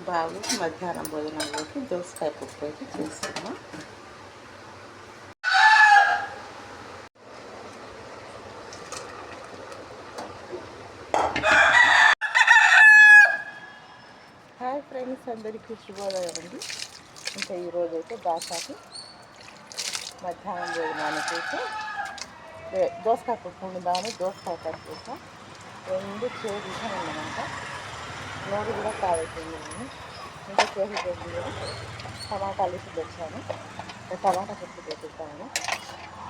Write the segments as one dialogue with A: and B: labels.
A: బాబు మధ్యాహ్నం భోజనంలోకి దోసకాయ పప్పు అయితే చేస్తున్నాం. హాయ్ ఫ్రెండ్స్, అందరికీ శుభోదయం అండి. ఇంకా ఈరోజు అయితే బాసాకి మధ్యాహ్నం భోజనానికి అయితే దోసకాయ పప్పు ఉందామని దోసకాయ కట్ చేసా. రెండు చేసాను అన్నమాట. నోరు కూడా కావుతుంది. ఇంకా చేసి టమాటాలు వేసి తెచ్చాను. టమాటా పప్పు తెచ్చుతాను.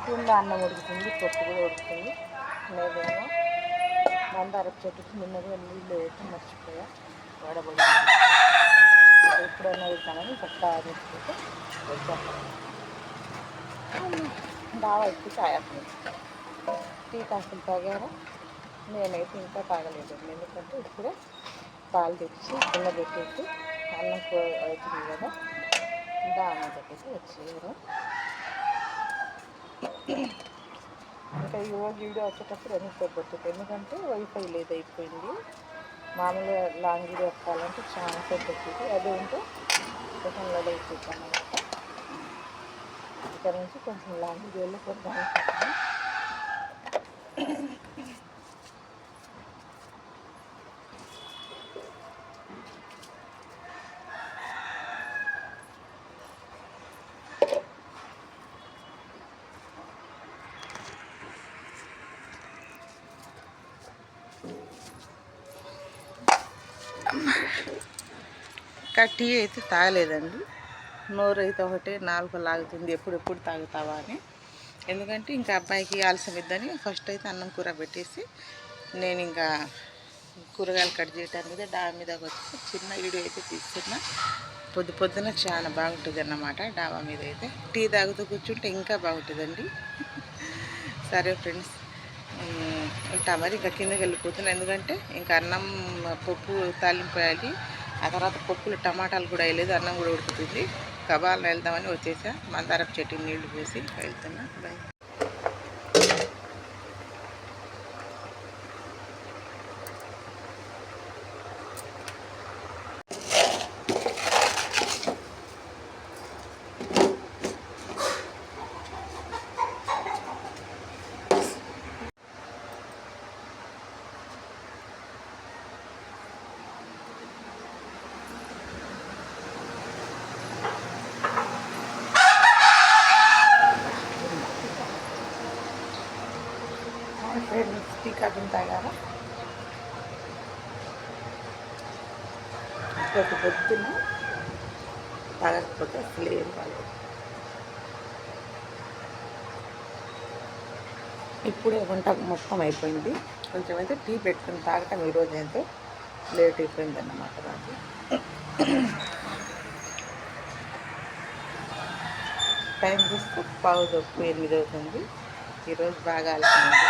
A: కింద అన్నం ఉడుకుతుంది, పప్పు కూడా ఉడుకుతుంది. నేనేమో మందార చెట్టుకి నిన్నగా నీళ్ళు వేసి మర్చిపోయా, వడబడి ఎప్పుడైనా వెళ్తానని చక్కగా తెచ్చుకుంటే వచ్చాను. బాగా వచ్చి తాగాను. టీ కాఫీలు తాగారా? నేనైతే ఇంకా తాగలేదు. ఎందుకంటే ఇప్పుడే పాలు తెచ్చి కింద పెట్టేసి అన్నం అవుతుంది కదా, దాన్ని పెట్టేసి వచ్చేయరు. ఇంకా ఈరోజు వీడియో వచ్చేటప్పుడు ఎంతసేపు పడుతుంది, ఎందుకంటే వైఫై లేదు, అయిపోయింది. మామూలుగా లాంగ్ వీడియో ఎక్కాలంటే చాలా సేపు వచ్చింది. అదేంటో సెకండ్లో అయిపోతాం అనమాట. ఇక్కడ నుంచి కొంచెం లాంగ్ వీడియోలో కొంచెం ఇంకా టీ అయితే తాగలేదండి. నోరు అయితే ఒకటే నాలుగు లాగుతుంది, ఎప్పుడెప్పుడు తాగుతావా అని. ఎందుకంటే ఇంకా అబ్బాయికి ఆలస్యం ఇద్దని ఫస్ట్ అయితే అన్నం కూర పెట్టేసి నేను ఇంకా కూరగాయలు కట్ చేయడానికి డాబా మీద వచ్చి చిన్న వీడియో అయితే తీస్తున్నా. పొద్దున చాలా బాగుంటుంది అన్నమాట. డాబా మీద అయితే టీ తాగుతూ కూర్చుంటే ఇంకా బాగుంటుందండి. సరే ఫ్రెండ్స్, ఉంటా మరి. ఇంకా కిందకి వెళ్ళిపోతున్నాను, ఎందుకంటే ఇంకా అన్నం పప్పు తాలింపు వేయాలి. ఆ తర్వాత పప్పులు టమాటాలు కూడా వేయలేదు, అన్నం కూడా ఉడుకుతుంది. కబాలను వెళ్దామని వచ్చేసా. మందారపు చెట్టు నీళ్లు పోసి వెళ్తున్నా. బాయ్. టీ కాఫీ తాగారా? పొద్దున తాగకపోతే అసలు ఏం కాలేదు. ఇప్పుడే వంట మొత్తం అయిపోయింది. కొంచెం అయితే టీ పెట్టుకుని తాగటం ఈరోజు అయితే లేట్ అయిపోయింది అన్నమాట. నాకు టైం చూస్తే 7:15 అవుతుంది. ఈరోజు బాగా ఆలస్యమైంది.